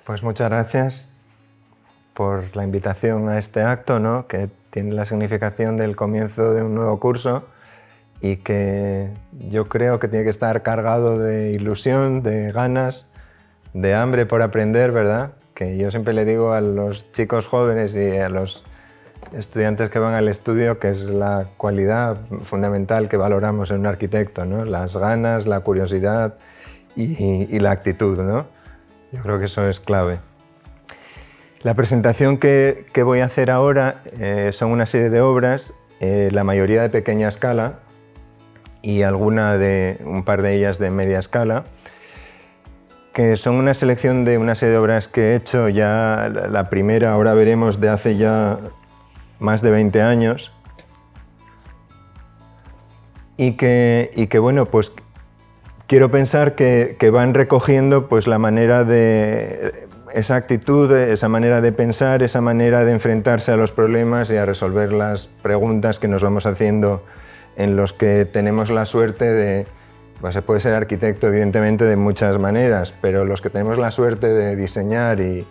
Pues muchas gracias por la invitación a este acto, ¿no? Que tiene la significación del comienzo de un nuevo curso y que yo creo que tiene que estar cargado de ilusión, de ganas, de hambre por aprender, ¿verdad? Que yo siempre le digo a los chicos jóvenes y a los estudiantes que van al estudio que es la cualidad fundamental que valoramos en un arquitecto, ¿no? Las ganas, la curiosidad y la actitud, ¿no? Yo creo que eso es clave. La presentación que voy a hacer ahora son una serie de obras, la mayoría de pequeña escala y un par de ellas de media escala, que son una selección de una serie de obras que he hecho ya, la primera, ahora veremos, de hace ya más de 20 años, y que bueno, pues quiero pensar que van recogiendo pues la manera de esa actitud, esa manera de pensar, esa manera de enfrentarse a los problemas y a resolver las preguntas que nos vamos haciendo, en los que tenemos la suerte de, pues se puede ser arquitecto evidentemente de muchas maneras, pero los que tenemos la suerte de diseñar y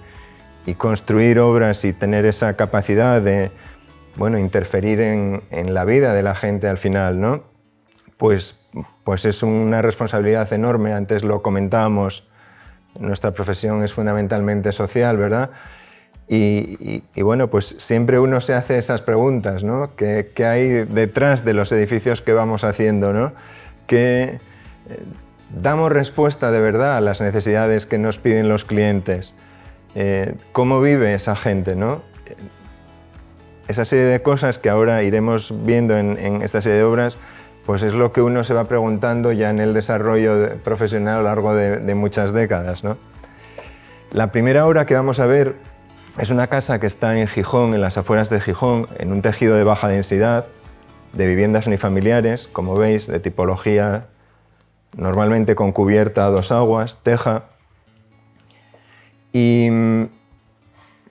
construir obras y tener esa capacidad de, bueno, interferir en la vida de la gente al final, ¿no? Pues es una responsabilidad enorme. Antes lo comentábamos, nuestra profesión es fundamentalmente social, ¿verdad? Y bueno, pues siempre uno se hace esas preguntas, ¿no? ¿Qué hay detrás de los edificios que vamos haciendo, ¿no? ¿Qué damos respuesta de verdad a las necesidades que nos piden los clientes? ¿Cómo vive esa gente, ¿no? Esa serie de cosas que ahora iremos viendo en esta serie de obras, pues es lo que uno se va preguntando ya en el desarrollo profesional a lo largo de muchas décadas, ¿no? La primera obra que vamos a ver es una casa que está en Gijón, en las afueras de Gijón, en un tejido de baja densidad, de viviendas unifamiliares, como veis, de tipología normalmente con cubierta a dos aguas, teja, y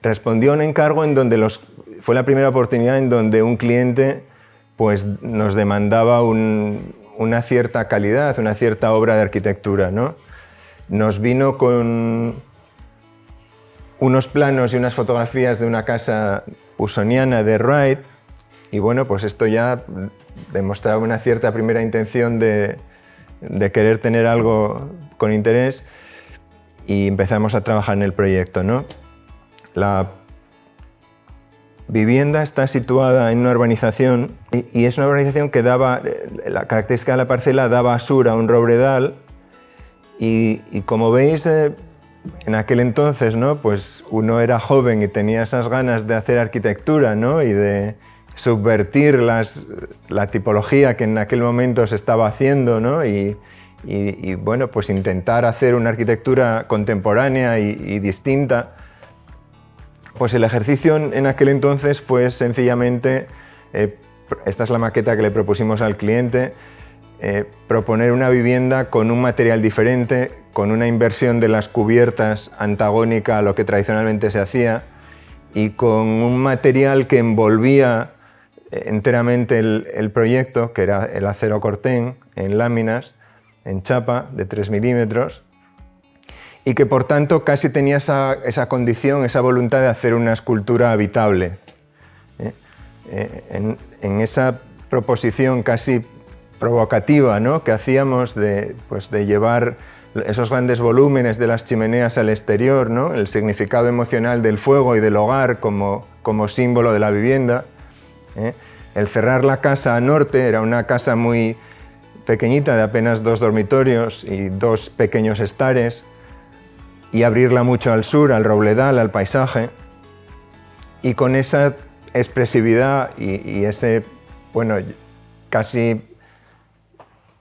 respondió a un encargo en donde fue la primera oportunidad en donde un cliente pues nos demandaba una cierta calidad, una cierta obra de arquitectura, ¿no? Nos vino con unos planos y unas fotografías de una casa usoniana de Wright y bueno, pues esto ya demostraba una cierta primera intención de querer tener algo con interés y empezamos a trabajar en el proyecto, ¿no? La vivienda está situada en una urbanización y es una urbanización que daba, la característica de la parcela daba a sur a un robledal y como veis en aquel entonces, ¿no? Pues uno era joven y tenía esas ganas de hacer arquitectura, ¿no? Y de subvertir la tipología que en aquel momento se estaba haciendo, ¿no? Y bueno, pues intentar hacer una arquitectura contemporánea y distinta. Pues el ejercicio en aquel entonces fue sencillamente, esta es la maqueta que le propusimos al cliente, proponer una vivienda con un material diferente, con una inversión de las cubiertas antagónica a lo que tradicionalmente se hacía y con un material que envolvía enteramente el proyecto, que era el acero corten en láminas, en chapa de 3 milímetros, y que por tanto casi tenía esa condición, esa voluntad de hacer una escultura habitable. En esa proposición casi provocativa, ¿no? Que hacíamos de llevar esos grandes volúmenes de las chimeneas al exterior, ¿no? El significado emocional del fuego y del hogar como símbolo de la vivienda. El cerrar la casa a norte, era una casa muy pequeñita de apenas 2 dormitorios y 2 pequeños estares, y abrirla mucho al sur, al robledal, al paisaje, y con esa expresividad y ese, bueno, casi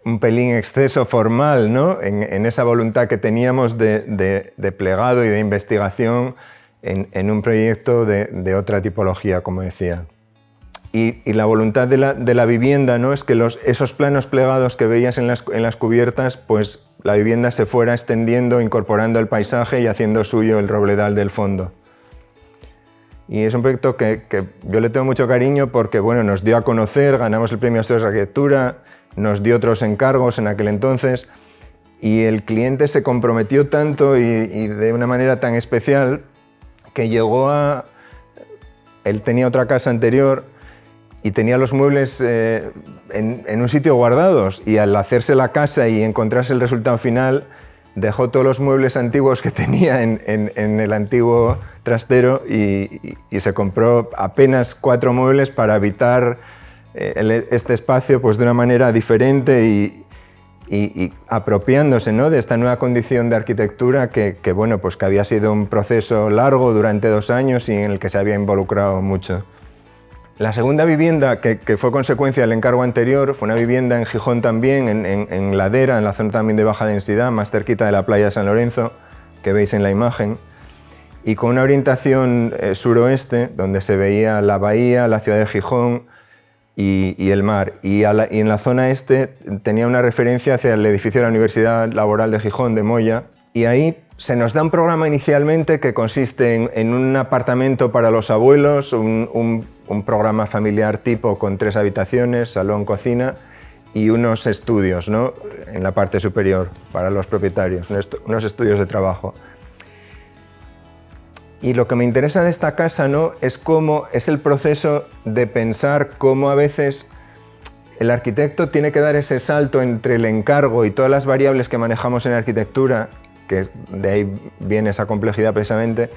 un pelín exceso formal, ¿no? En esa voluntad que teníamos de plegado y de investigación en un proyecto de otra tipología, como decía. Y la voluntad de la vivienda, ¿no? Es que esos planos plegados que veías en las cubiertas, pues la vivienda se fuera extendiendo, incorporando el paisaje y haciendo suyo el robledal del fondo. Y es un proyecto que yo le tengo mucho cariño porque bueno, nos dio a conocer, ganamos el premio Asturias de Arquitectura, nos dio otros encargos en aquel entonces Y el cliente se comprometió tanto y de una manera tan especial que llegó a... Él tenía otra casa anterior y tenía los muebles en un sitio guardados, y al hacerse la casa y encontrarse el resultado final, dejó todos los muebles antiguos que tenía en el antiguo trastero y se compró apenas 4 muebles para habitar este espacio pues de una manera diferente y apropiándose, ¿no?, de esta nueva condición de arquitectura que bueno, pues que había sido un proceso largo durante 2 años y en el que se había involucrado mucho. La segunda vivienda, que fue consecuencia del encargo anterior, fue una vivienda en Gijón también, en Ladera, en la zona también de baja densidad, más cerquita de la playa de San Lorenzo, que veis en la imagen, y con una orientación suroeste, donde se veía la bahía, la ciudad de Gijón y el mar. Y en la zona este tenía una referencia hacia el edificio de la Universidad Laboral de Gijón, de Moya, y ahí se nos da un programa inicialmente que consiste en un apartamento para los abuelos, un programa familiar tipo con 3 habitaciones, salón, cocina y unos estudios, ¿no?, en la parte superior para los propietarios, unos estudios de trabajo. Y lo que me interesa de esta casa, ¿no?, es cómo es el proceso de pensar cómo a veces el arquitecto tiene que dar ese salto entre el encargo y todas las variables que manejamos en arquitectura, que de ahí viene esa complejidad precisamente,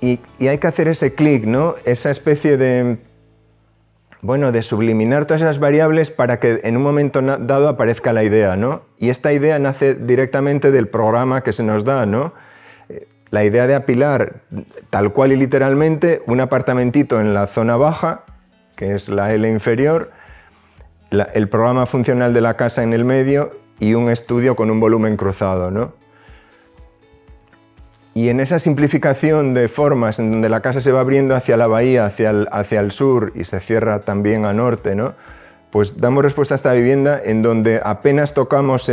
y hay que hacer ese clic, ¿no?, esa especie de, bueno, de subliminar todas esas variables para que en un momento dado aparezca la idea, ¿no? Y esta idea nace directamente del programa que se nos da, ¿no? La idea de apilar, tal cual y literalmente, un apartamentito en la zona baja, que es la L inferior, el programa funcional de la casa en el medio y un estudio con un volumen cruzado, ¿no? Y en esa simplificación de formas, en donde la casa se va abriendo hacia la bahía, hacia el sur y se cierra también a norte, ¿no?, pues damos respuesta a esta vivienda en donde apenas tocamos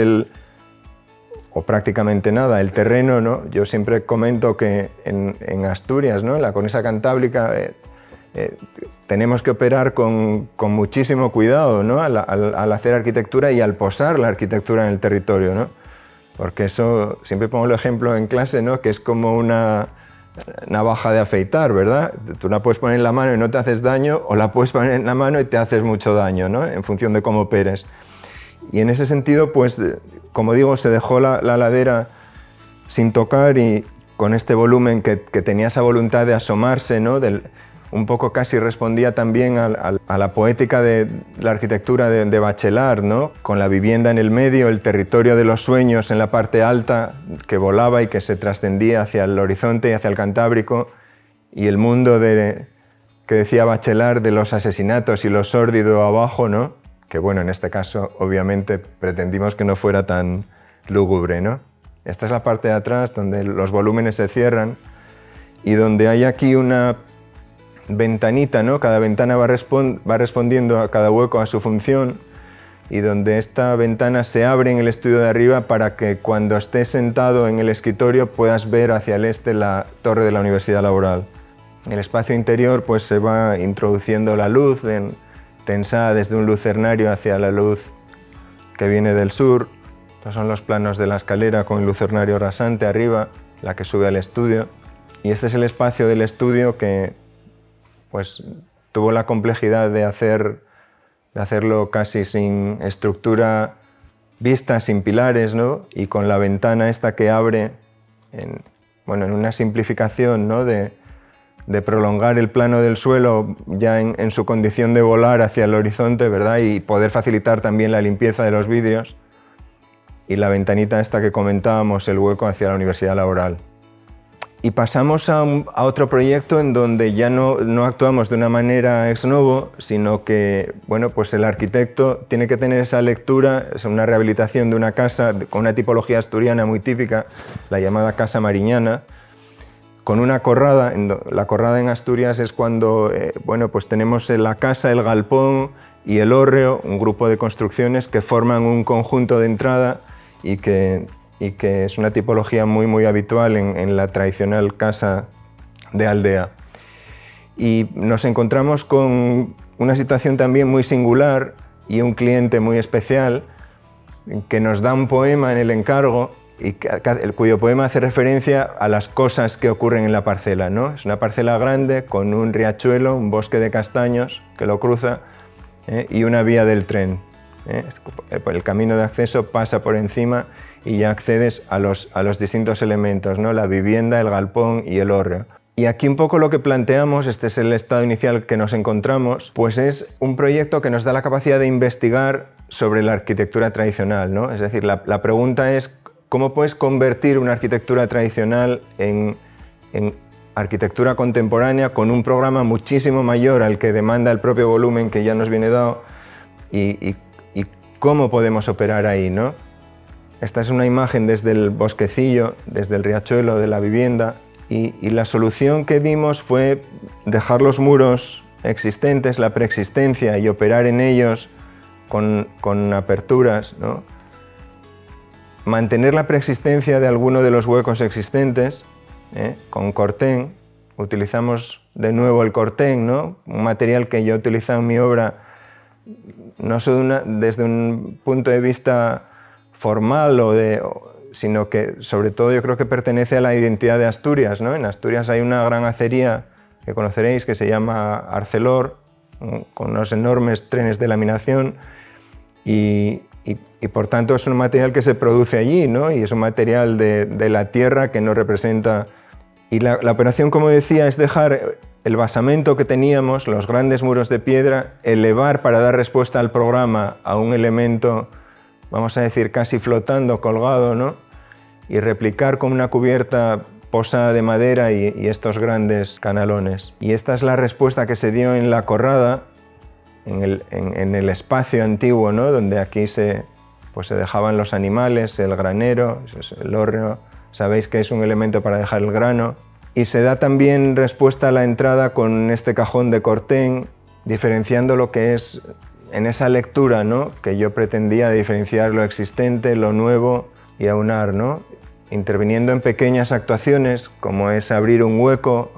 o prácticamente nada, el terreno, ¿no? Yo siempre comento que en Asturias, ¿no?, en la cornisa cantábrica, tenemos que operar con muchísimo cuidado, ¿no?, al hacer arquitectura y al posar la arquitectura en el territorio, ¿no? Porque eso, siempre pongo el ejemplo en clase, ¿no?, que es como una navaja de afeitar, ¿verdad? Tú la puedes poner en la mano y no te haces daño, o la puedes poner en la mano y te haces mucho daño, ¿no?, en función de cómo operes. Y en ese sentido, pues, como digo, se dejó la ladera sin tocar y con este volumen que tenía esa voluntad de asomarse, ¿no?, un poco casi respondía también a la poética de la arquitectura de Bachelard, ¿no?, con la vivienda en el medio, el territorio de los sueños en la parte alta, que volaba y que se trascendía hacia el horizonte y hacia el Cantábrico, y el mundo que decía Bachelard de los asesinatos y lo sórdido abajo, ¿no?, que bueno, en este caso obviamente pretendimos que no fuera tan lúgubre, ¿no? Esta es la parte de atrás donde los volúmenes se cierran y donde hay aquí una ventanita, ¿no? Cada ventana va respondiendo a cada hueco a su función, y donde esta ventana se abre en el estudio de arriba para que cuando estés sentado en el escritorio puedas ver hacia el este la torre de la Universidad Laboral. En el espacio interior pues se va introduciendo la luz tensada desde un lucernario hacia la luz que viene del sur. Estos son los planos de la escalera con el lucernario rasante arriba, la que sube al estudio. Y este es el espacio del estudio que pues tuvo la complejidad de hacerlo casi sin estructura vista, sin pilares, ¿no?, y con la ventana esta que abre en una simplificación, ¿no?, de prolongar el plano del suelo ya en su condición de volar hacia el horizonte, ¿verdad?, y poder facilitar también la limpieza de los vidrios, y la ventanita esta que comentábamos, el hueco hacia la Universidad Laboral. Y pasamos a otro proyecto en donde ya no actuamos de una manera ex novo, sino que bueno, pues el arquitecto tiene que tener esa lectura, es una rehabilitación de una casa con una tipología asturiana muy típica, la llamada Casa Mariñana, con una corrada. La corrada en Asturias es cuando bueno, pues tenemos la casa, el galpón y el hórreo, un grupo de construcciones que forman un conjunto de entrada y que es una tipología muy habitual en la tradicional casa de aldea. Y nos encontramos con una situación también muy singular y un cliente muy especial, que nos da un poema en el encargo y cuyo poema hace referencia a las cosas que ocurren en la parcela, ¿no? Es una parcela grande con un riachuelo, un bosque de castaños que lo cruza, y una vía del tren. El camino de acceso pasa por encima y ya accedes a los distintos elementos, ¿no? La vivienda, el galpón y el hórreo. Y aquí un poco lo que planteamos, este es el estado inicial que nos encontramos, pues es un proyecto que nos da la capacidad de investigar sobre la arquitectura tradicional, ¿no? Es decir, la pregunta es ¿cómo puedes convertir una arquitectura tradicional en arquitectura contemporánea con un programa muchísimo mayor al que demanda el propio volumen que ya nos viene dado y cómo podemos operar ahí, ¿no? Esta es una imagen desde el bosquecillo, desde el riachuelo de la vivienda y la solución que dimos fue dejar los muros existentes, la preexistencia y operar en ellos con aperturas, ¿no? Mantener la preexistencia de alguno de los huecos existentes, con cortén. Utilizamos de nuevo el cortén, ¿no? Un material que yo he utilizado en mi obra no solo desde un punto de vista formal, sino que sobre todo yo creo que pertenece a la identidad de Asturias, ¿no? En Asturias hay una gran acería que conoceréis que se llama Arcelor, con unos enormes trenes de laminación y por tanto es un material que se produce allí, ¿no? Y es un material de la tierra que nos representa. Y la operación, como decía, es dejar el basamento que teníamos, los grandes muros de piedra, elevar para dar respuesta al programa a un elemento, vamos a decir, casi flotando, colgado, ¿no? Y replicar con una cubierta posada de madera y estos grandes canalones. Y esta es la respuesta que se dio en la corrada, en el espacio antiguo, ¿no? Donde aquí se dejaban los animales, el granero, el hórreo, sabéis que es un elemento para dejar el grano. Y se da también respuesta a la entrada con este cajón de cortén, diferenciando lo que es en esa lectura, ¿no? Que yo pretendía diferenciar lo existente, lo nuevo y aunar, ¿no? Interviniendo en pequeñas actuaciones, como es abrir un hueco,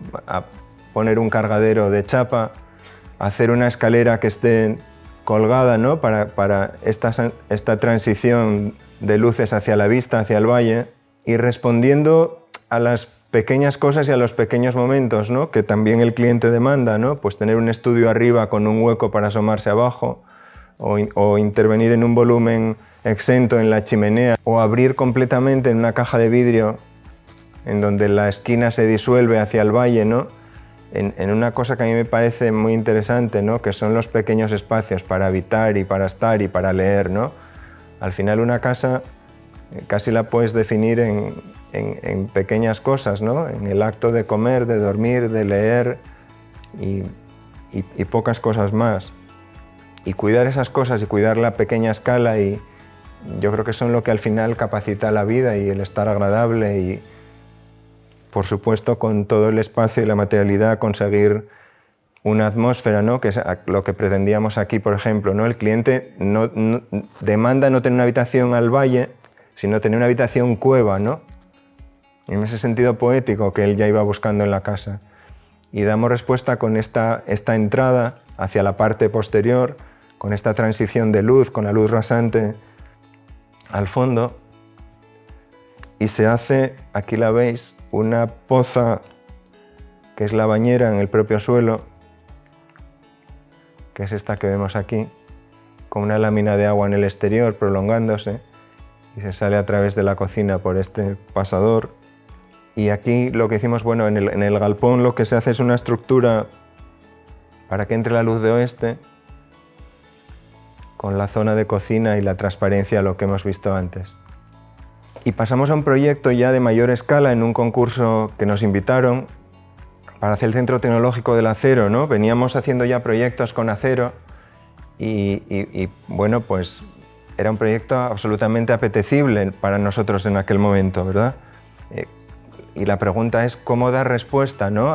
poner un cargadero de chapa, hacer una escalera que esté colgada, ¿no? para esta transición de luces hacia la vista, hacia el valle, y respondiendo a las pequeñas cosas y a los pequeños momentos, ¿no? Que también el cliente demanda, ¿no? Pues tener un estudio arriba con un hueco para asomarse abajo, o intervenir en un volumen exento en la chimenea, o abrir completamente en una caja de vidrio en donde la esquina se disuelve hacia el valle, ¿no? En una cosa que a mí me parece muy interesante, ¿no? Que son los pequeños espacios para habitar y para estar y para leer, ¿no? Al final una casa casi la puedes definir en pequeñas cosas, ¿no? En el acto de comer, de dormir, de leer y pocas cosas más. Y cuidar esas cosas y cuidar la pequeña escala, y yo creo que son lo que al final capacita la vida y el estar agradable y, por supuesto, con todo el espacio y la materialidad conseguir una atmósfera, ¿no? Que es lo que pretendíamos aquí, por ejemplo, ¿no? El cliente no demanda no tener una habitación al valle, sino tener una habitación cueva, ¿no? En ese sentido poético que él ya iba buscando en la casa. Y damos respuesta con esta entrada hacia la parte posterior, con esta transición de luz, con la luz rasante al fondo, y se hace, aquí la veis, una poza que es la bañera en el propio suelo, que es esta que vemos aquí, con una lámina de agua en el exterior prolongándose, y se sale a través de la cocina por este pasador. Y aquí lo que hicimos, bueno, en el galpón lo que se hace es una estructura para que entre la luz de oeste, con la zona de cocina y la transparencia, lo que hemos visto antes. Y pasamos a un proyecto ya de mayor escala en un concurso que nos invitaron para hacer el Centro Tecnológico del Acero, ¿no? Veníamos haciendo ya proyectos con acero y bueno, pues era un proyecto absolutamente apetecible para nosotros en aquel momento, ¿verdad? Y la pregunta es cómo dar respuesta, ¿no?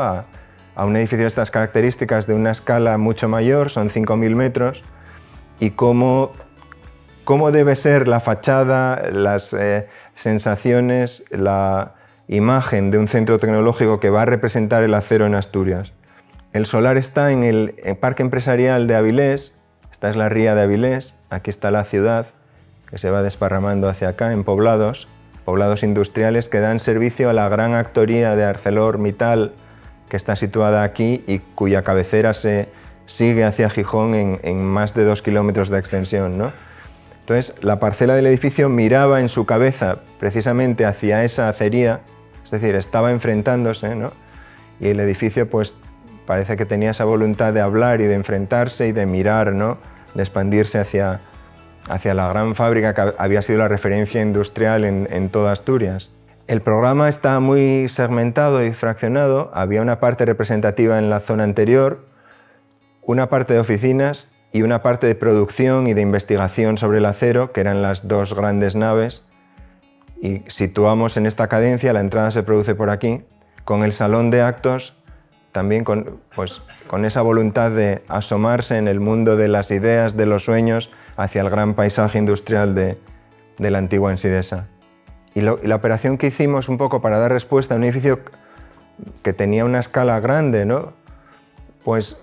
a un edificio de estas características, de una escala mucho mayor, son 5.000 metros, y cómo debe ser la fachada, las sensaciones, la imagen de un centro tecnológico que va a representar el acero en Asturias. El solar está en el Parque Empresarial de Avilés, esta es la ría de Avilés, aquí está la ciudad, que se va desparramando hacia acá en poblados industriales que dan servicio a la gran actoría de ArcelorMittal que está situada aquí y cuya cabecera se sigue hacia Gijón en más de 2 kilómetros de extensión, ¿no? Entonces, la parcela del edificio miraba en su cabeza precisamente hacia esa acería, es decir, estaba enfrentándose, ¿no? Y el edificio pues parece que tenía esa voluntad de hablar y de enfrentarse y de mirar, ¿no? De expandirse hacia la gran fábrica que había sido la referencia industrial en toda Asturias. El programa está muy segmentado y fraccionado. Había una parte representativa en la zona anterior, una parte de oficinas y una parte de producción y de investigación sobre el acero, que eran las dos grandes naves. Y situamos en esta cadencia, la entrada se produce por aquí, con el salón de actos, también con esa voluntad de asomarse en el mundo de las ideas, de los sueños, hacia el gran paisaje industrial de la antigua Ensidesa. Y la operación que hicimos un poco para dar respuesta a un edificio que tenía una escala grande, ¿no? Pues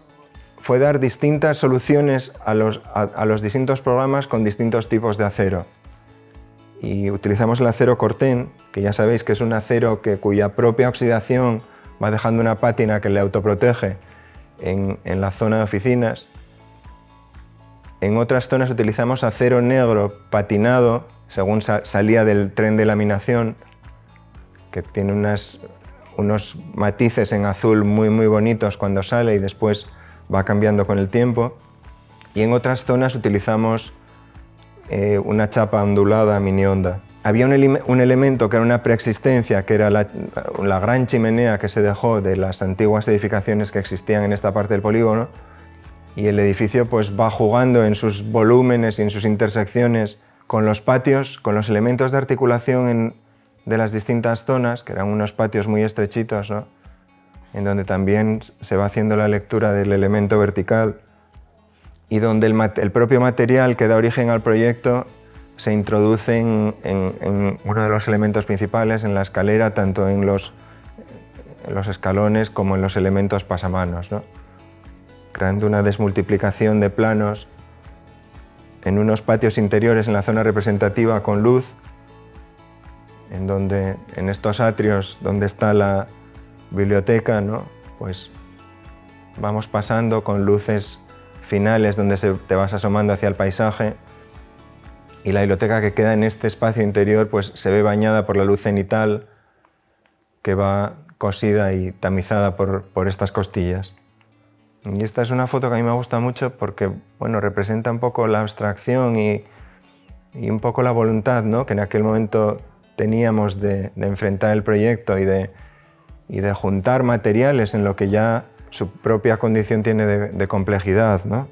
fue dar distintas soluciones a los distintos programas con distintos tipos de acero. Y utilizamos el acero Corten, que ya sabéis que es un acero cuya propia oxidación va dejando una pátina que le autoprotege en la zona de oficinas. En otras zonas utilizamos acero negro patinado, según salía del tren de laminación, que tiene unos matices en azul muy bonitos cuando sale y después va cambiando con el tiempo. Y en otras zonas utilizamos una chapa ondulada mini onda. Había un elemento que era una preexistencia, que era la gran chimenea que se dejó de las antiguas edificaciones que existían en esta parte del polígono, y el edificio pues va jugando en sus volúmenes y en sus intersecciones con los patios, con los elementos de articulación de las distintas zonas, que eran unos patios muy estrechitos, ¿no? En donde también se va haciendo la lectura del elemento vertical y donde el propio material que da origen al proyecto se introduce en uno de los elementos principales, en la escalera, tanto en los escalones como en los elementos pasamanos, ¿no? Creando una desmultiplicación de planos en unos patios interiores en la zona representativa con luz, en estos atrios donde está la biblioteca, ¿no? Pues vamos pasando con luces finales donde te vas asomando hacia el paisaje, y la biblioteca que queda en este espacio interior pues se ve bañada por la luz cenital que va cosida y tamizada por estas costillas. Y esta es una foto que a mí me gusta mucho porque representa un poco la abstracción y un poco la voluntad, ¿no? Que en aquel momento teníamos de enfrentar el proyecto y de juntar materiales en lo que ya su propia condición tiene de complejidad, ¿no?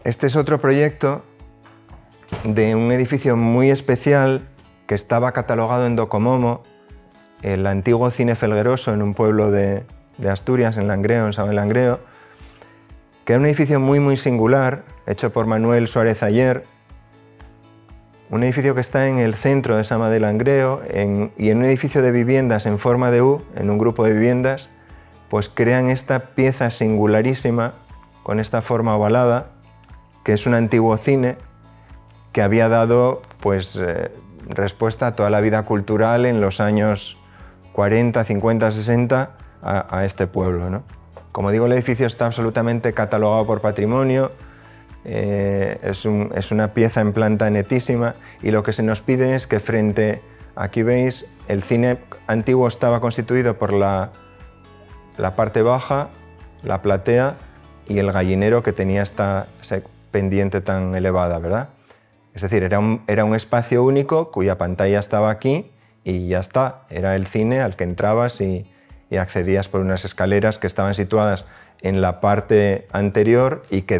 Este es otro proyecto de un edificio muy especial que estaba catalogado en Docomomo, el antiguo Cine Felgueroso, en un pueblo de Asturias, en Langreo, en Sabel Langreo, que era un edificio muy singular, hecho por Manuel Suárez Ayer, un edificio que está en el centro de Sama de Langreo y en un edificio de viviendas en forma de U, en un grupo de viviendas, pues crean esta pieza singularísima con esta forma ovalada, que es un antiguo cine que había dado respuesta a toda la vida cultural en los años 40, 50, 60 a este pueblo, ¿no? Como digo, el edificio está absolutamente catalogado por patrimonio, es una pieza en planta netísima, y lo que se nos pide es que aquí veis, el cine antiguo estaba constituido por la parte baja, la platea y el gallinero que tenía esta pendiente tan elevada, ¿verdad? Es decir, era un espacio único cuya pantalla estaba aquí y ya está, era el cine al que entrabas y accedías por unas escaleras que estaban situadas en la parte anterior y que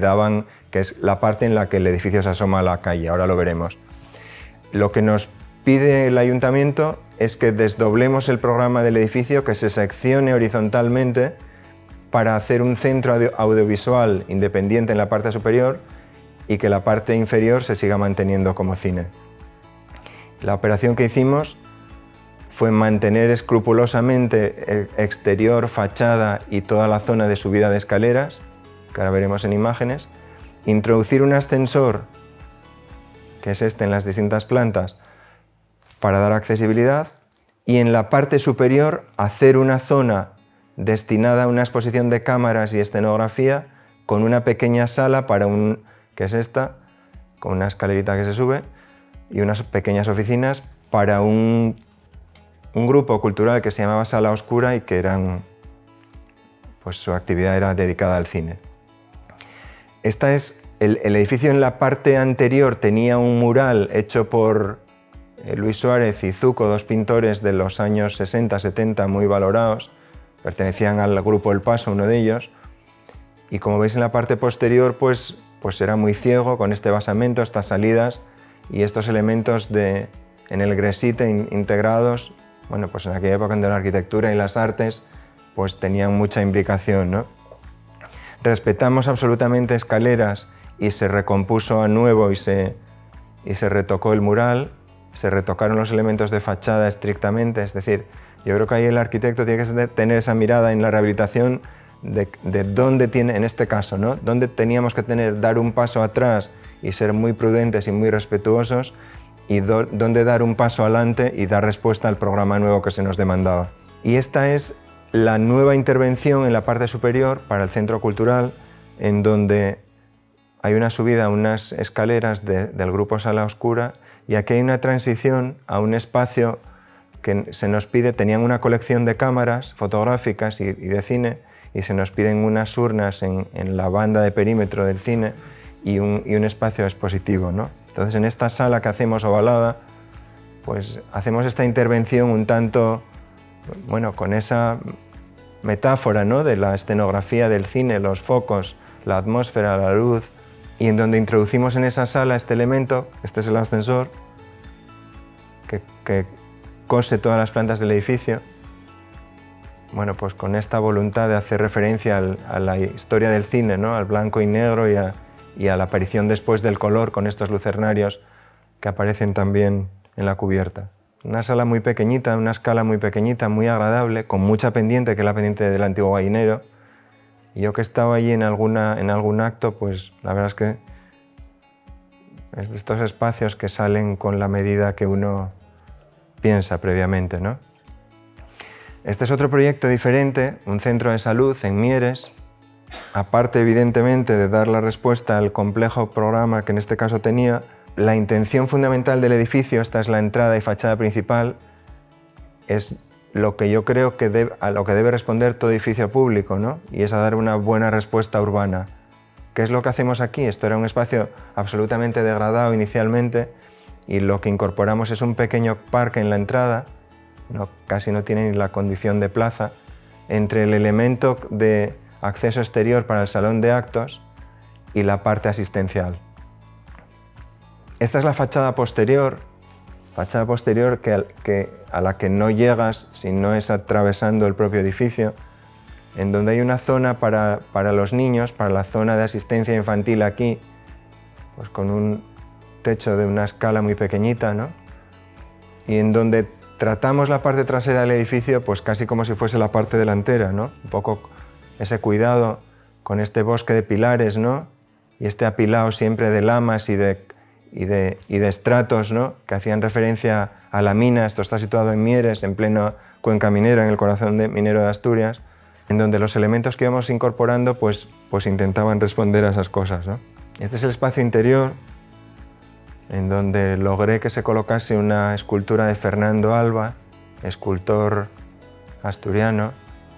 es la parte en la que el edificio se asoma a la calle, ahora lo veremos. Lo que nos pide el ayuntamiento es que desdoblemos el programa del edificio, que se seccione horizontalmente para hacer un centro audiovisual independiente en la parte superior y que la parte inferior se siga manteniendo como cine. La operación que hicimos fue mantener escrupulosamente exterior, fachada y toda la zona de subida de escaleras, que ahora veremos en imágenes, introducir un ascensor que es este en las distintas plantas, para dar accesibilidad, y en la parte superior hacer una zona destinada a una exposición de cámaras y escenografía con una pequeña sala que es esta, con una escalerita que se sube, y unas pequeñas oficinas para un grupo cultural que se llamaba Sala Oscura y que pues su actividad era dedicada al cine. El edificio en la parte anterior tenía un mural hecho por Luis Suárez y Zucco, dos pintores de los años 60-70 muy valorados, pertenecían al grupo El Paso, uno de ellos, y como veis en la parte posterior pues era muy ciego con este basamento, estas salidas y estos elementos en el gresite integrados. Bueno, pues en aquella época donde la arquitectura y las artes pues tenían mucha imbricación, ¿no? Respetamos absolutamente escaleras y se recompuso a nuevo y se retocó el mural, se retocaron los elementos de fachada estrictamente, es decir, yo creo que ahí el arquitecto tiene que tener esa mirada en la rehabilitación de dónde tiene, en este caso, ¿no? Dónde teníamos que dar un paso atrás y ser muy prudentes y muy respetuosos, y dónde dar un paso adelante y dar respuesta al programa nuevo que se nos demandaba. Y esta es la nueva intervención en la parte superior para el centro cultural, en donde hay una subida a unas escaleras del grupo Sala Oscura, y aquí hay una transición a un espacio que se nos pide. Tenían una colección de cámaras fotográficas y de cine, y se nos piden unas urnas en la banda de perímetro del cine y un espacio expositivo, ¿no? Entonces, en esta sala que hacemos ovalada, pues hacemos esta intervención un tanto, bueno, con esa metáfora, ¿no?, de la escenografía del cine, los focos, la atmósfera, la luz, y en donde introducimos en esa sala este elemento. Este es el ascensor que cose todas las plantas del edificio. Bueno, pues con esta voluntad de hacer referencia a la historia del cine, ¿no?, al blanco y negro y a la aparición después del color con estos lucernarios que aparecen también en la cubierta. Una sala muy pequeñita, una escala muy pequeñita, muy agradable, con mucha pendiente, que es la pendiente del antiguo gallinero. Y yo que he estado allí en algún acto, pues la verdad es que es de estos espacios que salen con la medida que uno piensa previamente, ¿no? Este es otro proyecto diferente, un centro de salud en Mieres. Aparte, evidentemente, de dar la respuesta al complejo programa que en este caso tenía, la intención fundamental del edificio, esta es la entrada y fachada principal, es lo que yo creo a lo que debe responder todo edificio público, ¿no? Y es a dar una buena respuesta urbana. ¿Qué es lo que hacemos aquí? Esto era un espacio absolutamente degradado inicialmente, y lo que incorporamos es un pequeño parque en la entrada, casi no tiene ni la condición de plaza, entre el elemento de acceso exterior para el salón de actos y la parte asistencial. Esta es la fachada posterior a la que no llegas si no es atravesando el propio edificio, en donde hay una zona para los niños, para la zona de asistencia infantil aquí, pues con un techo de una escala muy pequeñita, ¿no? Y en donde tratamos la parte trasera del edificio pues casi como si fuese la parte delantera, ¿no? Un poco ese cuidado con este bosque de pilares, ¿no?, y este apilado siempre de lamas y de estratos, ¿no?, que hacían referencia a la mina. Esto está situado en Mieres, en plena cuenca minera, en el corazón minero de Asturias, en donde los elementos que íbamos incorporando pues intentaban responder a esas cosas, ¿no? Este es el espacio interior, en donde logré que se colocase una escultura de Fernando Alba, escultor asturiano,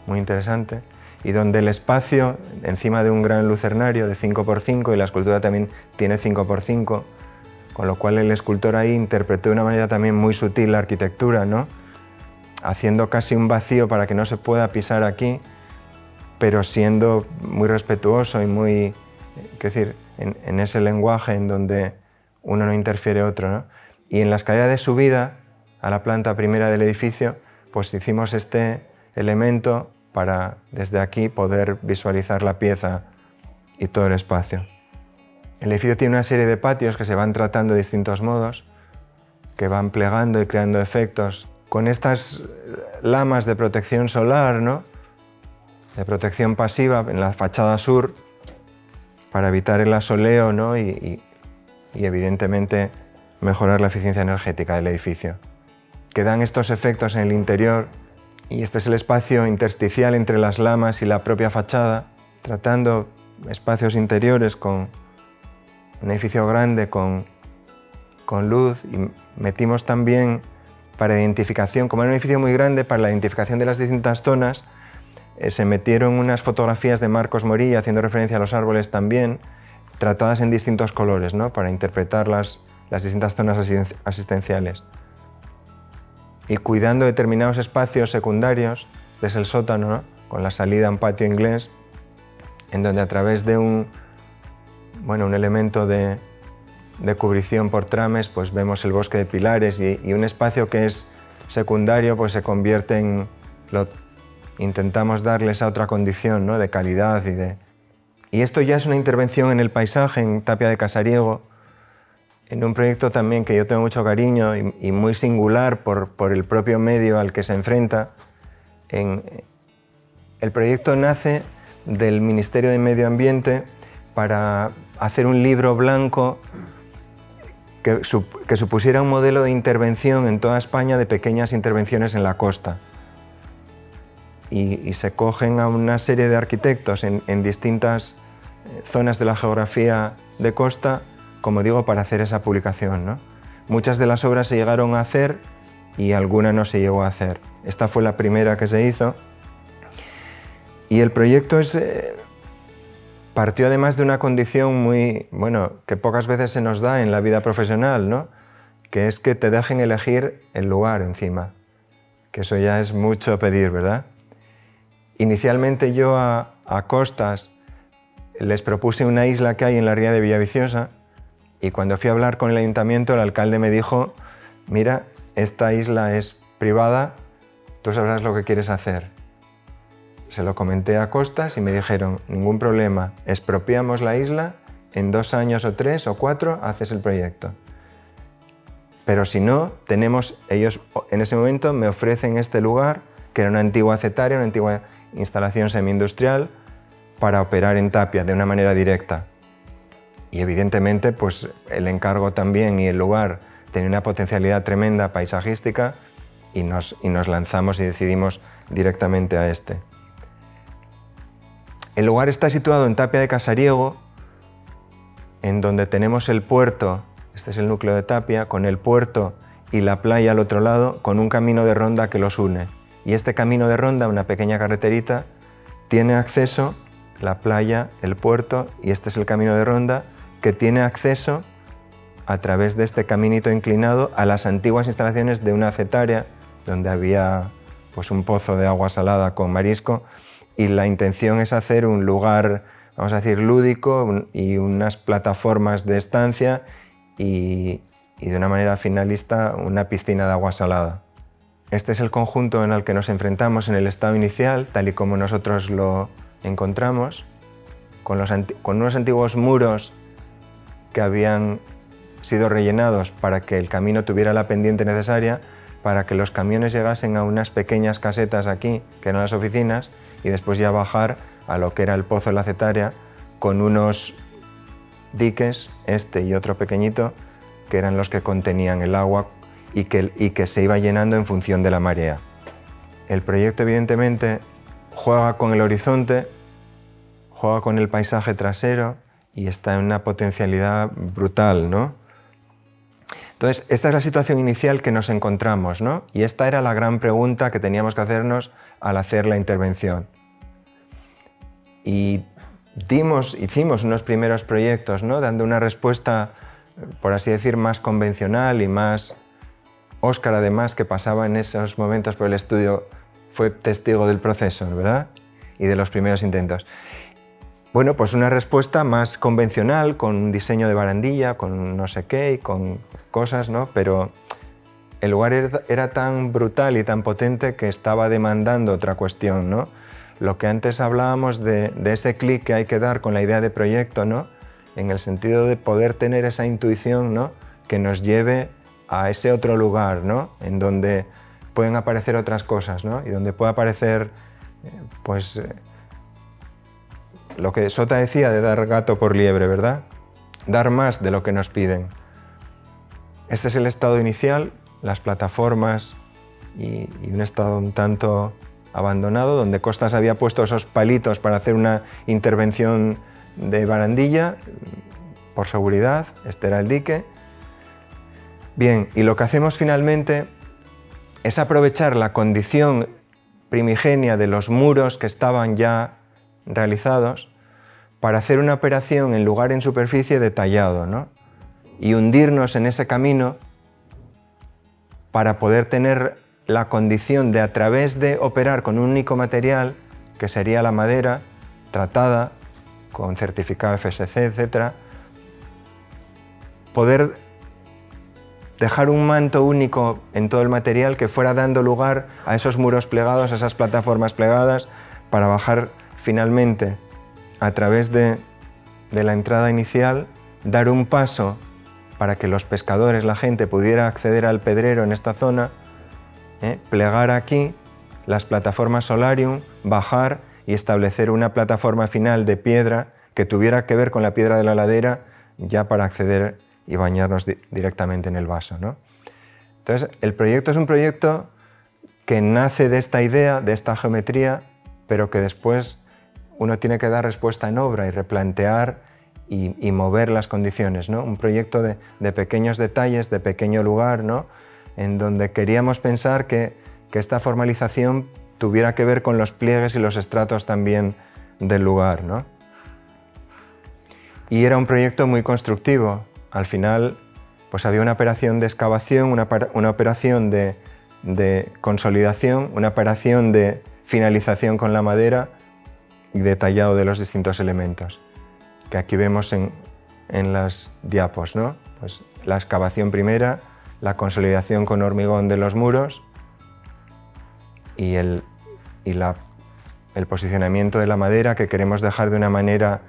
muy interesante, y donde el espacio, encima de un gran lucernario de 5×5, y la escultura también tiene 5×5, con lo cual el escultor ahí interpretó de una manera también muy sutil la arquitectura, ¿no?, haciendo casi un vacío para que no se pueda pisar aquí, pero siendo muy respetuoso y muy, es decir, en ese lenguaje en donde uno no interfiere otro, ¿no? Y en la escalera de subida a la planta primera del edificio, pues hicimos este elemento para desde aquí poder visualizar la pieza y todo el espacio. El edificio tiene una serie de patios que se van tratando de distintos modos, que van plegando y creando efectos con estas lamas de protección solar, ¿no?, de protección pasiva en la fachada sur, para evitar el asoleo, ¿no?, y evidentemente mejorar la eficiencia energética del edificio, que dan estos efectos en el interior, y este es el espacio intersticial entre las lamas y la propia fachada, tratando espacios interiores con un edificio grande con luz, y metimos también para identificación, como era un edificio muy grande, para la identificación de las distintas zonas, se metieron unas fotografías de Marcos Morilla, haciendo referencia a los árboles también, tratadas en distintos colores, ¿no? Para interpretar las distintas zonas asistenciales. Y cuidando determinados espacios secundarios, desde el sótano, ¿no? Con la salida a un patio inglés, en donde a través de un elemento de cubrición por trames, pues vemos el bosque de pilares, y un espacio que es secundario pues se convierte en... Intentamos darle esa otra condición, ¿no? De calidad y esto ya es una intervención en el paisaje, en Tapia de Casariego, en un proyecto también que yo tengo mucho cariño y muy singular por el propio medio al que se enfrenta. El proyecto nace del Ministerio de Medio Ambiente para hacer un libro blanco que supusiera un modelo de intervención en toda España de pequeñas intervenciones en la costa. Y se cogen a una serie de arquitectos en distintas zonas de la geografía de costa, como digo, para hacer esa publicación, ¿no? Muchas de las obras se llegaron a hacer y alguna no se llegó a hacer. Esta fue la primera que se hizo. Y el proyecto partió además de una condición que pocas veces se nos da en la vida profesional, ¿no? Que es que te dejen elegir el lugar encima, que eso ya es mucho pedir, ¿verdad? Inicialmente yo a Costas les propuse una isla que hay en la ría de Villaviciosa, y cuando fui a hablar con el ayuntamiento, el alcalde me dijo: mira, esta isla es privada, tú sabrás lo que quieres hacer. Se lo comenté a Costas y me dijeron: ningún problema, expropiamos la isla, en 2 años o 3 o 4 haces el proyecto. Pero si no, ellos en ese momento me ofrecen este lugar, que era una antigua acetaria, una antigua instalación semi-industrial, para operar en Tapia de una manera directa. Y evidentemente pues el encargo también y el lugar tenía una potencialidad tremenda paisajística, y nos lanzamos y decidimos directamente a este. El lugar está situado en Tapia de Casariego, en donde tenemos el puerto, este es el núcleo de Tapia, con el puerto y la playa al otro lado, con un camino de ronda que los une. Y este camino de ronda, una pequeña carreterita, tiene acceso, la playa, el puerto, y este es el camino de ronda, que tiene acceso a través de este caminito inclinado a las antiguas instalaciones de una acetaria, donde había pues un pozo de agua salada con marisco, y la intención es hacer un lugar, vamos a decir, lúdico, y unas plataformas de estancia, y de una manera finalista una piscina de agua salada. Este es el conjunto en el que nos enfrentamos en el estado inicial, tal y como nosotros lo encontramos, con unos antiguos muros que habían sido rellenados para que el camino tuviera la pendiente necesaria, para que los camiones llegasen a unas pequeñas casetas aquí, que eran las oficinas, y después ya bajar a lo que era el pozo de la acetaria, con unos diques, este y otro pequeñito, que eran los que contenían el agua y que se iba llenando en función de la marea. El proyecto evidentemente juega con el horizonte, juega con el paisaje trasero, y está en una potencialidad brutal, ¿no? Entonces, esta es la situación inicial que nos encontramos, ¿no? Y esta era la gran pregunta que teníamos que hacernos al hacer la intervención. Y hicimos unos primeros proyectos, ¿no? Dando una respuesta, por así decir, más convencional y más... Óscar, además, que pasaba en esos momentos por el estudio, fue testigo del proceso, ¿verdad? Y de los primeros intentos. Bueno, pues una respuesta más convencional, con un diseño de barandilla, con no sé qué, y con cosas, ¿no? Pero el lugar era tan brutal y tan potente que estaba demandando otra cuestión, ¿no? Lo que antes hablábamos de ese clic que hay que dar con la idea de proyecto, ¿no? En el sentido de poder tener esa intuición, ¿no? Que nos lleve a ese otro lugar, ¿no? En donde pueden aparecer otras cosas, ¿no? Y donde puede aparecer, lo que Sota decía de dar gato por liebre, ¿verdad? Dar más de lo que nos piden. Este es el estado inicial, las plataformas y un estado un tanto abandonado, donde Costas había puesto esos palitos para hacer una intervención de barandilla, por seguridad. Este era el dique. Bien, y lo que hacemos finalmente es aprovechar la condición primigenia de los muros que estaban ya realizados para hacer una operación en lugar en superficie de tallado, ¿no? Y hundirnos en ese camino para poder tener la condición de, a través de operar con un único material, que sería la madera tratada con certificado FSC, etc., poder dejar un manto único en todo el material que fuera dando lugar a esos muros plegados, a esas plataformas plegadas, para bajar finalmente a través de la entrada inicial, dar un paso para que los pescadores, la gente, pudiera acceder al pedrero en esta zona, plegar aquí las plataformas Solarium, bajar y establecer una plataforma final de piedra que tuviera que ver con la piedra de la ladera, ya para acceder y bañarnos directamente en el vaso, ¿no? Entonces, el proyecto es un proyecto que nace de esta idea, de esta geometría, pero que después uno tiene que dar respuesta en obra y replantear y mover las condiciones, ¿no? Un proyecto de pequeños detalles, de pequeño lugar, ¿no? En donde queríamos pensar que esta formalización tuviera que ver con los pliegues y los estratos también del lugar, ¿no? Y era un proyecto muy constructivo. Al final, pues había una operación de excavación, una operación de consolidación, una operación de finalización con la madera y detallado de los distintos elementos, que aquí vemos en las diapos, ¿no? Pues la excavación primera, la consolidación con hormigón de los muros y el posicionamiento de la madera, que queremos dejar de una manera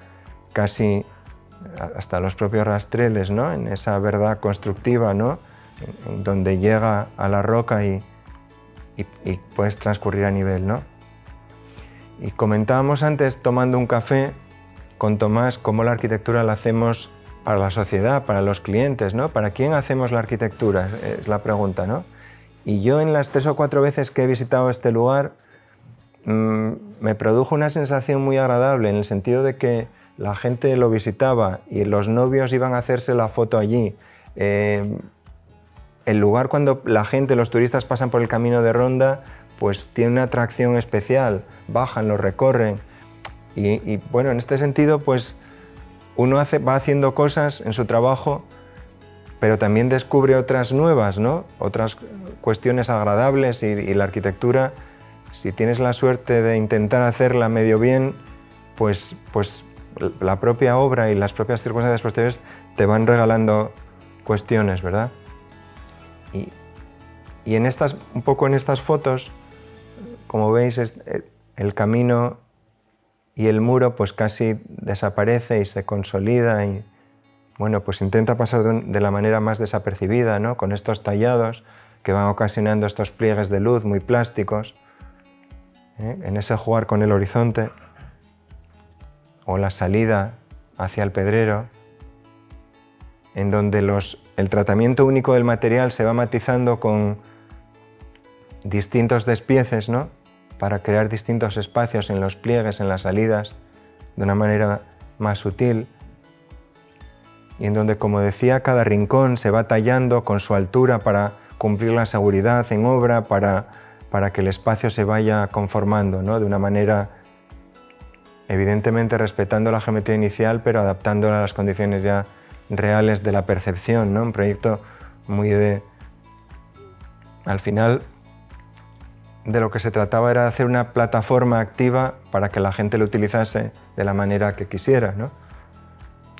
casi hasta los propios rastreles, ¿no? En esa verdad constructiva, ¿no? En donde llega a la roca y puedes transcurrir a nivel, ¿no? Y comentábamos antes, tomando un café con Tomás, cómo la arquitectura la hacemos para la sociedad, para los clientes, ¿no? ¿Para quién hacemos la arquitectura? Es la pregunta, ¿no? Y yo, en las 3 o 4 veces que he visitado este lugar, me produjo una sensación muy agradable, en el sentido de que la gente lo visitaba y los novios iban a hacerse la foto allí. El lugar, cuando la gente, los turistas, pasan por el camino de ronda, pues tiene una atracción especial, bajan, lo recorren. Y bueno, en este sentido, pues uno va haciendo cosas en su trabajo, pero también descubre otras nuevas, ¿no? Otras cuestiones agradables, y la arquitectura, si tienes la suerte de intentar hacerla medio bien, pues la propia obra y las propias circunstancias posteriores te van regalando cuestiones, ¿verdad? Y en un poco en estas fotos, como veis, el camino y el muro pues casi desaparece y se consolida, y bueno, pues intenta pasar de la manera más desapercibida, ¿no? Con estos tallados que van ocasionando estos pliegues de luz muy plásticos, en ese jugar con el horizonte, o la salida hacia el pedrero, en donde el tratamiento único del material se va matizando con distintos despieces, ¿no? Para crear distintos espacios en los pliegues, en las salidas, de una manera más sutil, y en donde, como decía, cada rincón se va tallando con su altura para cumplir la seguridad en obra, para que el espacio se vaya conformando, ¿no? De una manera, evidentemente respetando la geometría inicial, pero adaptándola a las condiciones ya reales de la percepción, ¿no? Un proyecto muy al final, de lo que se trataba era de hacer una plataforma activa para que la gente lo utilizase de la manera que quisiera, ¿no?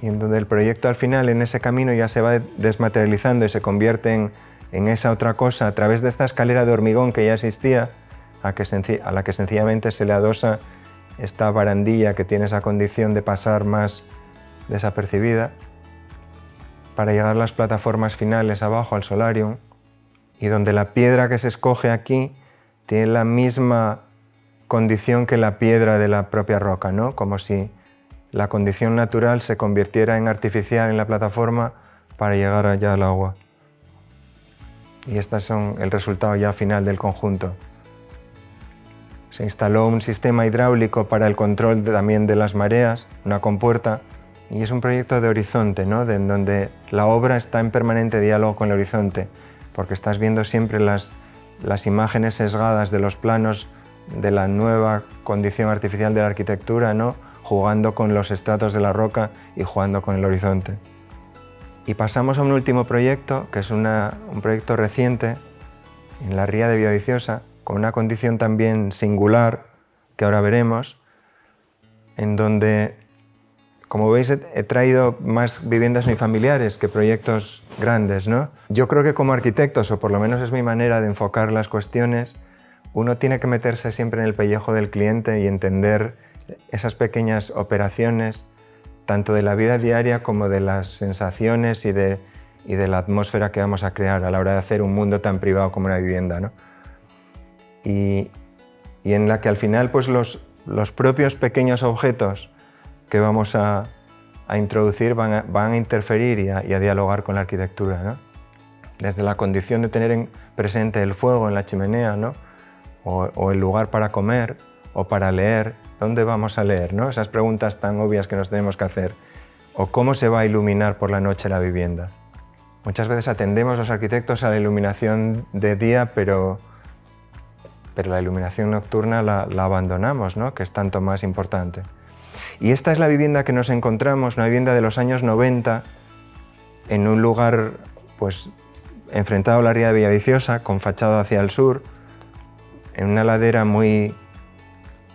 Y en donde el proyecto, al final, en ese camino ya se va desmaterializando y se convierte en esa otra cosa, a través de esta escalera de hormigón que ya existía, a la que sencillamente se le adosa esta barandilla que tiene esa condición de pasar más desapercibida, para llegar a las plataformas finales abajo, al solarium, y donde la piedra que se escoge aquí tiene la misma condición que la piedra de la propia roca, ¿no? Como si la condición natural se convirtiera en artificial en la plataforma para llegar allá al agua. Y estas son el resultado ya final del conjunto. Se instaló un sistema hidráulico para el control también de las mareas, una compuerta, y es un proyecto de horizonte, ¿no? En donde la obra está en permanente diálogo con el horizonte, porque estás viendo siempre las imágenes sesgadas de los planos de la nueva condición artificial de la arquitectura, ¿no? Jugando con los estratos de la roca y jugando con el horizonte. Y pasamos a un último proyecto, que es un proyecto reciente, en la ría de Villaviciosa, con una condición también singular, que ahora veremos, en donde, como veis, he traído más viviendas unifamiliares que proyectos grandes, ¿no? Yo creo que como arquitectos, o por lo menos es mi manera de enfocar las cuestiones, uno tiene que meterse siempre en el pellejo del cliente y entender esas pequeñas operaciones, tanto de la vida diaria como de las sensaciones y de la atmósfera que vamos a crear a la hora de hacer un mundo tan privado como una vivienda, ¿no? Y en la que al final pues los propios pequeños objetos que vamos a introducir van a interferir y a dialogar con la arquitectura, ¿no? Desde la condición de tener presente el fuego en la chimenea, ¿no? O el lugar para comer o para leer. ¿Dónde vamos a leer, ¿no? Esas preguntas tan obvias que nos tenemos que hacer. O cómo se va a iluminar por la noche la vivienda. Muchas veces atendemos los arquitectos a la iluminación de día, pero la iluminación nocturna la abandonamos, ¿no? Que es tanto más importante. Y esta es la vivienda que nos encontramos, una vivienda de los años 90, en un lugar pues, enfrentado a la ría de Villaviciosa, con fachada hacia el sur, en una ladera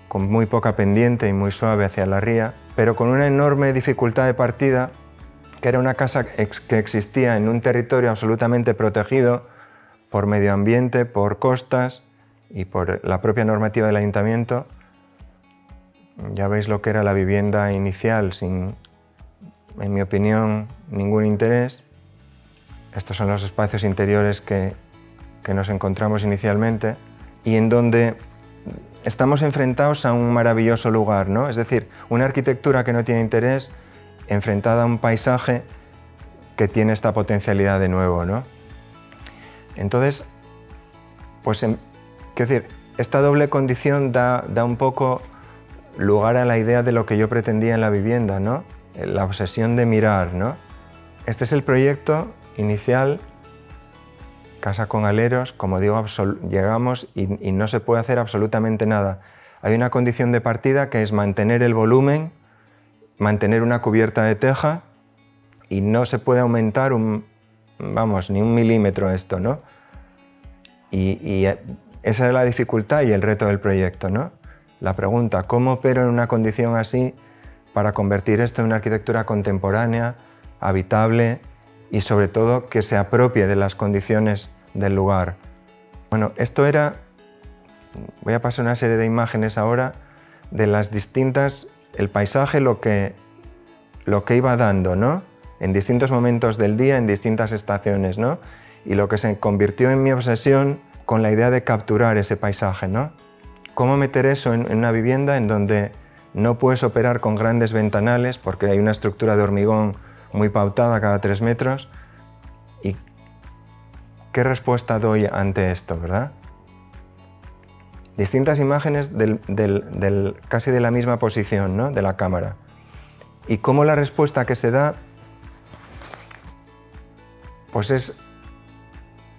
con muy poca pendiente y muy suave hacia la ría, pero con una enorme dificultad de partida, que era una casa que existía en un territorio absolutamente protegido por medio ambiente, por costas y por la propia normativa del ayuntamiento. Ya veis lo que era la vivienda inicial, sin, en mi opinión, ningún interés. Estos son los espacios interiores que nos encontramos inicialmente y en donde estamos enfrentados a un maravilloso lugar, ¿no? Es decir, una arquitectura que no tiene interés enfrentada a un paisaje que tiene esta potencialidad de nuevo, ¿no? Entonces, pues, quiero decir, esta doble condición da un poco lugar a la idea de lo que yo pretendía en la vivienda, ¿no? La obsesión de mirar, ¿no? Este es el proyecto inicial, casa con aleros, como digo, llegamos y no se puede hacer absolutamente nada. Hay una condición de partida que es mantener el volumen, mantener una cubierta de teja y no se puede aumentar ni 1 milímetro esto, ¿no? Y esa es la dificultad y el reto del proyecto, ¿no? La pregunta, ¿cómo opero en una condición así para convertir esto en una arquitectura contemporánea, habitable y sobre todo que se apropie de las condiciones del lugar? Bueno, esto era, voy a pasar una serie de imágenes ahora de las distintas, el paisaje lo que iba dando, ¿no? En distintos momentos del día, en distintas estaciones, ¿no? Y lo que se convirtió en mi obsesión con la idea de capturar ese paisaje, ¿no? ¿Cómo meter eso en una vivienda en donde no puedes operar con grandes ventanales porque hay una estructura de hormigón muy pautada cada 3 metros? ¿Y qué respuesta doy ante esto, verdad? Distintas imágenes casi de la misma posición, ¿no? De la cámara. Y cómo la respuesta que se da pues es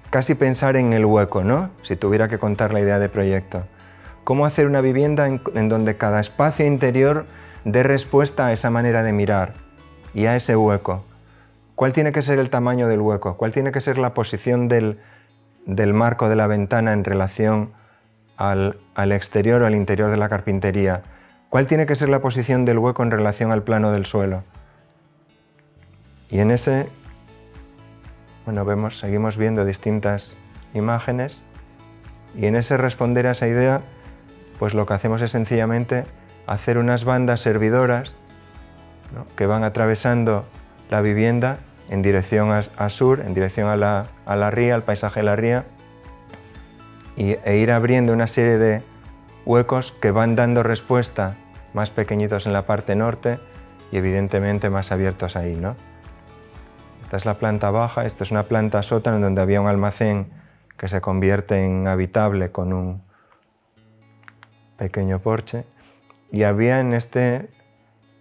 casi pensar en el hueco, ¿no? Si tuviera que contar la idea de proyecto. Cómo hacer una vivienda en donde cada espacio interior dé respuesta a esa manera de mirar y a ese hueco. ¿Cuál tiene que ser el tamaño del hueco? ¿Cuál tiene que ser la posición del marco de la ventana en relación al exterior o al interior de la carpintería? ¿Cuál tiene que ser la posición del hueco en relación al plano del suelo? Y en ese, bueno, seguimos viendo distintas imágenes y en ese responder a esa idea, pues lo que hacemos es sencillamente hacer unas bandas servidoras, ¿no? Que van atravesando la vivienda en dirección a sur, en dirección a la ría, al paisaje de la ría, e ir abriendo una serie de huecos que van dando respuesta, más pequeñitos en la parte norte y evidentemente más abiertos ahí, ¿no? Esta es la planta baja, esta es una planta sótano donde había un almacén que se convierte en habitable con un pequeño porche. Y había en este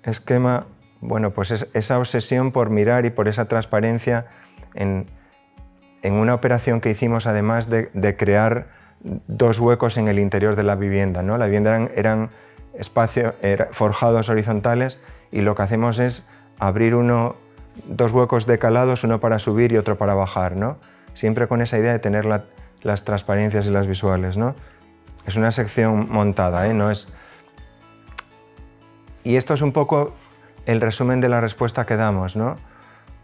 esquema, bueno, pues esa obsesión por mirar y por esa transparencia en una operación que hicimos, además de crear dos huecos en el interior de la vivienda, ¿no? La vivienda eran espacios forjados horizontales, y lo que hacemos es abrir dos huecos decalados, uno para subir y otro para bajar, ¿no? Siempre con esa idea de tener las transparencias y las visuales, ¿no? Es una sección montada, ¿eh? No es... Y esto es un poco el resumen de la respuesta que damos, ¿no?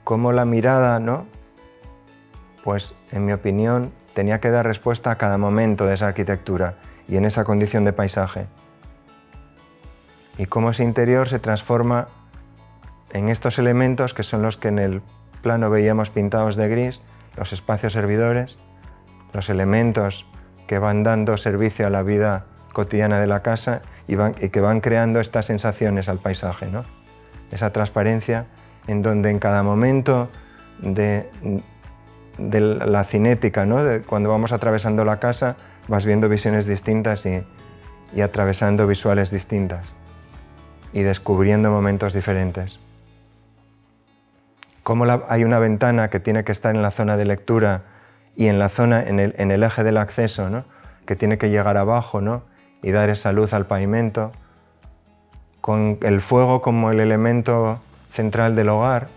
Cómo la mirada, ¿no? Pues, en mi opinión, tenía que dar respuesta a cada momento de esa arquitectura y en esa condición de paisaje. Y cómo ese interior se transforma en estos elementos que son los que en el plano veíamos pintados de gris, los espacios servidores, los elementos que van dando servicio a la vida cotidiana de la casa y que van creando estas sensaciones al paisaje, ¿no? Esa transparencia en donde en cada momento de la cinética, ¿no? Cuando vamos atravesando la casa, vas viendo visiones distintas y atravesando visuales distintas y descubriendo momentos diferentes. Cómo hay una ventana que tiene que estar en la zona de lectura y en el eje del acceso, ¿no? Que tiene que llegar abajo, ¿no? Y dar esa luz al pavimento, con el fuego como el elemento central del hogar,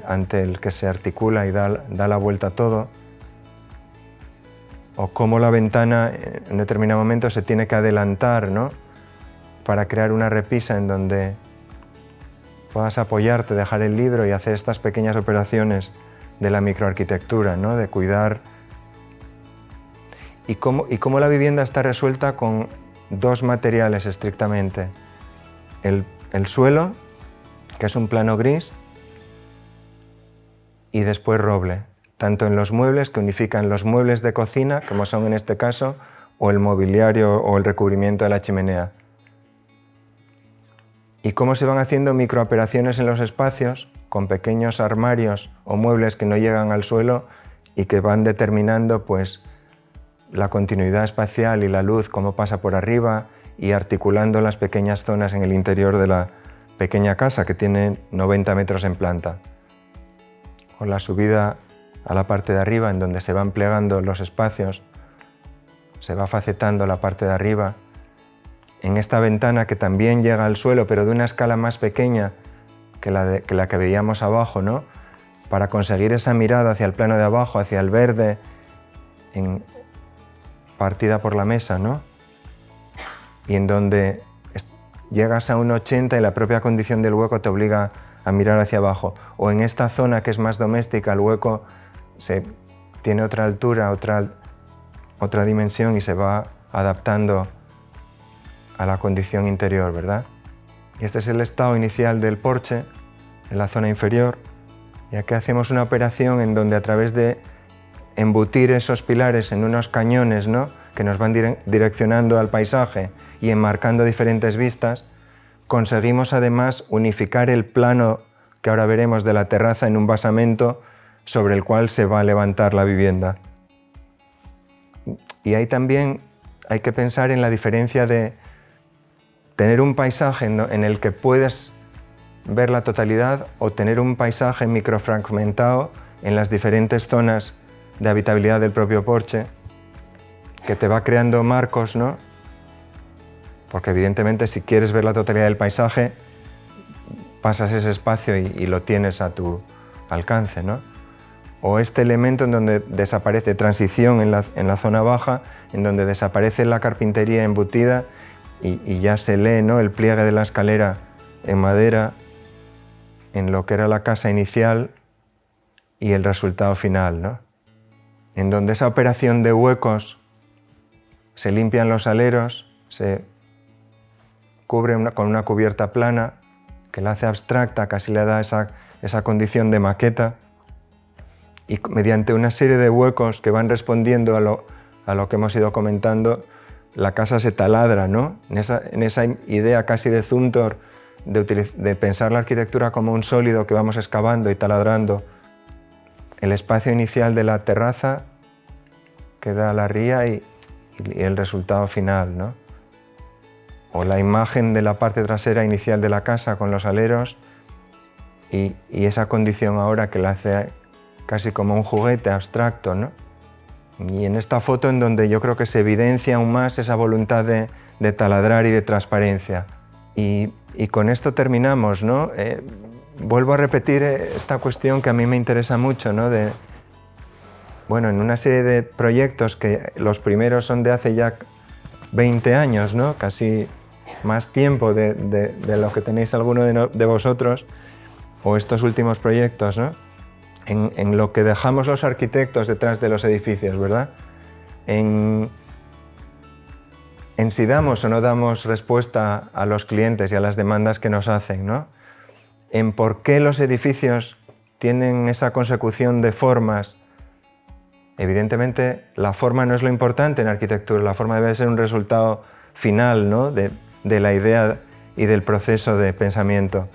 ante el que se articula y da la vuelta a todo, o cómo la ventana en determinado momento se tiene que adelantar, ¿no? Para crear una repisa en donde puedas apoyarte, dejar el libro y hacer estas pequeñas operaciones de la microarquitectura, ¿no? De cuidar. Y cómo la vivienda está resuelta con dos materiales estrictamente. El suelo, que es un plano gris, y después roble, tanto en los muebles, que unifican los muebles de cocina, como son en este caso, o el mobiliario o el recubrimiento de la chimenea. Y cómo se van haciendo microoperaciones en los espacios, con pequeños armarios o muebles que no llegan al suelo y que van determinando, pues, la continuidad espacial y la luz, cómo pasa por arriba, y articulando las pequeñas zonas en el interior de la pequeña casa, que tiene 90 metros en planta. O la subida a la parte de arriba, en donde se van plegando los espacios, se va facetando la parte de arriba, en esta ventana que también llega al suelo, pero de una escala más pequeña que la que veíamos abajo, ¿no? Para conseguir esa mirada hacia el plano de abajo, hacia el verde, partida por la mesa, ¿no? Y en donde llegas a un 80 y la propia condición del hueco te obliga a mirar hacia abajo. O en esta zona que es más doméstica, el hueco tiene otra altura, otra dimensión, y se va adaptando a la condición interior, ¿verdad? Y este es el estado inicial del porche, en la zona inferior. Y aquí hacemos una operación en donde, a través de embutir esos pilares en unos cañones, ¿no? Que nos van direccionando al paisaje y enmarcando diferentes vistas, conseguimos además unificar el plano que ahora veremos de la terraza en un basamento sobre el cual se va a levantar la vivienda. Y ahí también hay que pensar en la diferencia de tener un paisaje en el que puedes ver la totalidad, o tener un paisaje microfragmentado en las diferentes zonas de habitabilidad del propio porche, que te va creando marcos, ¿no? Porque evidentemente, si quieres ver la totalidad del paisaje, pasas ese espacio y lo tienes a tu alcance, ¿no? O este elemento en donde desaparece transición en la zona baja, en donde desaparece la carpintería embutida y ya se lee, ¿no? El pliegue de la escalera en madera, en lo que era la casa inicial y el resultado final, ¿no? En donde esa operación de huecos, se limpian los aleros, se cubre con una cubierta plana que la hace abstracta, casi le da esa condición de maqueta, y mediante una serie de huecos que van respondiendo a lo que hemos ido comentando, la casa se taladra, ¿no? En esa idea casi de Zumthor, de pensar la arquitectura como un sólido que vamos excavando y taladrando el espacio inicial de la terraza que da a la ría y el resultado final, ¿no? O la imagen de la parte trasera inicial de la casa con los aleros y esa condición ahora que la hace casi como un juguete abstracto, ¿no? Y en esta foto en donde yo creo que se evidencia aún más esa voluntad de taladrar y de transparencia. Y con esto terminamos, ¿no? Vuelvo a repetir esta cuestión que a mí me interesa mucho, ¿no? Bueno, en una serie de proyectos que los primeros son de hace ya 20 años, ¿no? Casi más tiempo de lo que tenéis alguno de vosotros, o estos últimos proyectos, ¿no? En lo que dejamos los arquitectos detrás de los edificios, ¿verdad? En si damos o no damos respuesta a los clientes y a las demandas que nos hacen, ¿no? En por qué los edificios tienen esa consecución de formas. Evidentemente, la forma no es lo importante en arquitectura, la forma debe ser un resultado final, ¿no? de la idea y del proceso de pensamiento.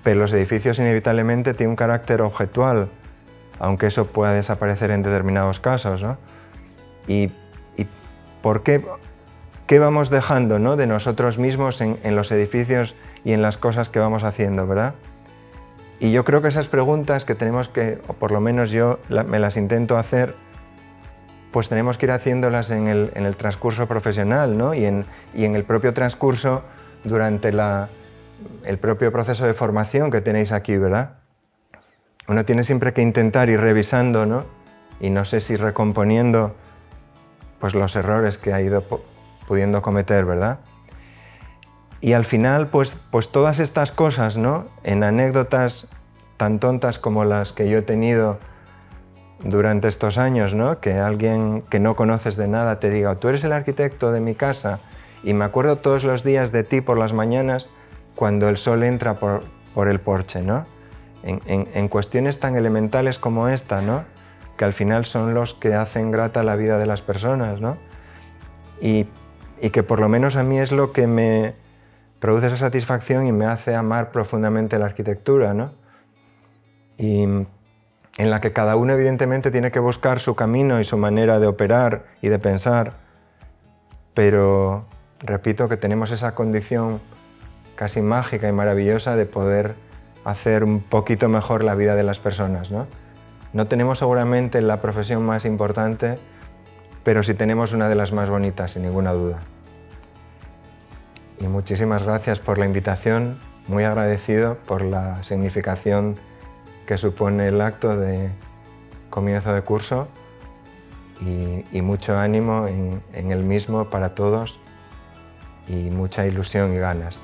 Pero los edificios inevitablemente tienen un carácter objetual, aunque eso pueda desaparecer en determinados casos, ¿no? Y ¿por qué vamos dejando, ¿no? de nosotros mismos en los edificios y en las cosas que vamos haciendo, ¿verdad? Y yo creo que esas preguntas que tenemos que, o por lo menos yo me las intento hacer, pues tenemos que ir haciéndolas en el transcurso profesional, ¿no? y en el propio transcurso durante el propio proceso de formación que tenéis aquí, ¿verdad? Uno tiene siempre que intentar ir revisando, ¿no? Y no sé si recomponiendo pues, los errores que ha ido pudiendo cometer, ¿verdad? Y al final, pues todas estas cosas, ¿no? En anécdotas tan tontas como las que yo he tenido durante estos años, ¿no? Que alguien que no conoces de nada te diga, tú eres el arquitecto de mi casa y me acuerdo todos los días de ti por las mañanas cuando el sol entra por el porche, ¿no? En cuestiones tan elementales como esta, ¿no? Que al final son los que hacen grata la vida de las personas, ¿no? Y que por lo menos a mí es lo que me produce esa satisfacción y me hace amar profundamente la arquitectura, ¿no? Y en la que cada uno evidentemente tiene que buscar su camino y su manera de operar y de pensar, pero repito que tenemos esa condición casi mágica y maravillosa de poder hacer un poquito mejor la vida de las personas, ¿no? No tenemos seguramente la profesión más importante, pero sí tenemos una de las más bonitas, sin ninguna duda. Y muchísimas gracias por la invitación, muy agradecido por la significación que supone el acto de comienzo de curso y mucho ánimo en el mismo para todos y mucha ilusión y ganas.